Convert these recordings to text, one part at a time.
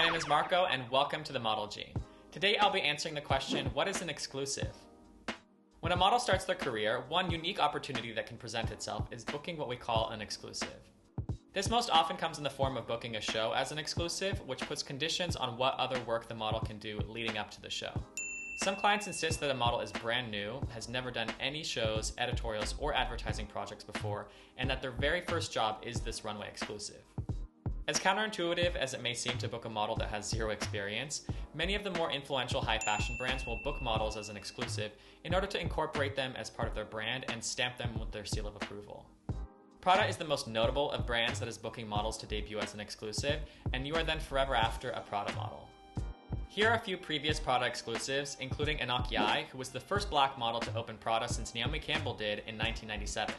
name is Marco, and welcome to the Model Gene. Today I'll be answering the question, what is an exclusive? When a model starts their career, one unique opportunity that can present itself is booking what we call an exclusive. This most often comes in the form of booking a show as an exclusive, which puts conditions on what other work the model can do leading up to the show. Some clients insist that a model is brand new, has never done any shows, editorials, or advertising projects before, and that their very first job is this runway exclusive. As counterintuitive as it may seem to book a model that has zero experience, many of the more influential high fashion brands will book models as an exclusive in order to incorporate them as part of their brand and stamp them with their seal of approval. Prada is the most notable of brands that is booking models to debut as an exclusive, and you are then forever after a Prada model. Here are a few previous Prada exclusives, including Anak Yai, who was the first black model to open Prada since Naomi Campbell did in 1997.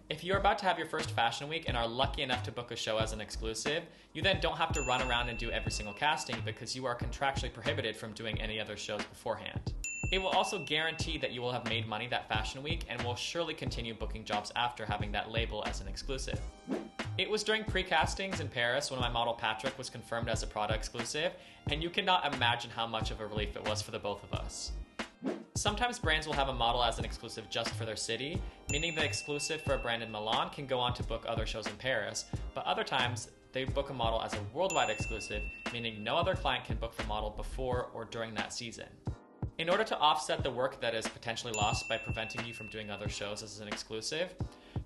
If you're about to have your first fashion week and are lucky enough to book a show as an exclusive, you then don't have to run around and do every single casting because you are contractually prohibited from doing any other shows beforehand. It will also guarantee that you will have made money that fashion week and will surely continue booking jobs after having that label as an exclusive. It was during pre-castings in Paris when my model Patrick was confirmed as a Prada exclusive, and you cannot imagine how much of a relief it was for the both of us. Sometimes brands will have a model as an exclusive just for their city, meaning the exclusive for a brand in Milan can go on to book other shows in Paris, but other times they book a model as a worldwide exclusive, meaning no other client can book the model before or during that season. In order to offset the work that is potentially lost by preventing you from doing other shows as an exclusive,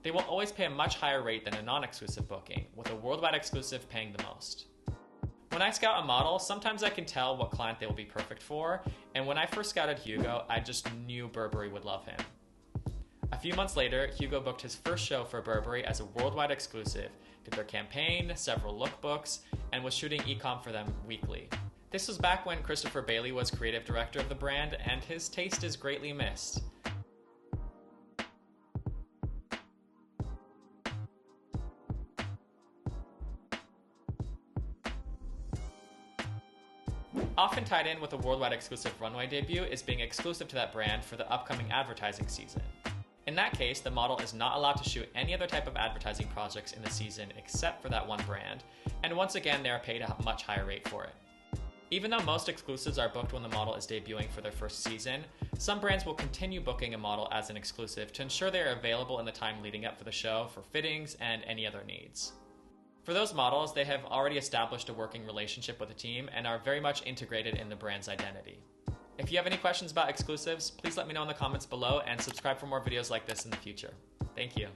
they will always pay a much higher rate than a non-exclusive booking, with a worldwide exclusive paying the most. When I scout a model, sometimes I can tell what client they will be perfect for, and when I first scouted Hugo, I just knew Burberry would love him. A few months later, Hugo booked his first show for Burberry as a worldwide exclusive, did their campaign, several lookbooks, and was shooting e-com for them weekly. This was back when Christopher Bailey was creative director of the brand, and his taste is greatly missed. Often tied in with a worldwide exclusive runway debut is being exclusive to that brand for the upcoming advertising season. In that case, the model is not allowed to shoot any other type of advertising projects in the season except for that one brand, and once again they are paid a much higher rate for it. Even though most exclusives are booked when the model is debuting for their first season, some brands will continue booking a model as an exclusive to ensure they are available in the time leading up for the show for fittings and any other needs. For those models, they have already established a working relationship with the team and are very much integrated in the brand's identity. If you have any questions about exclusives, please let me know in the comments below and subscribe for more videos like this in the future. Thank you.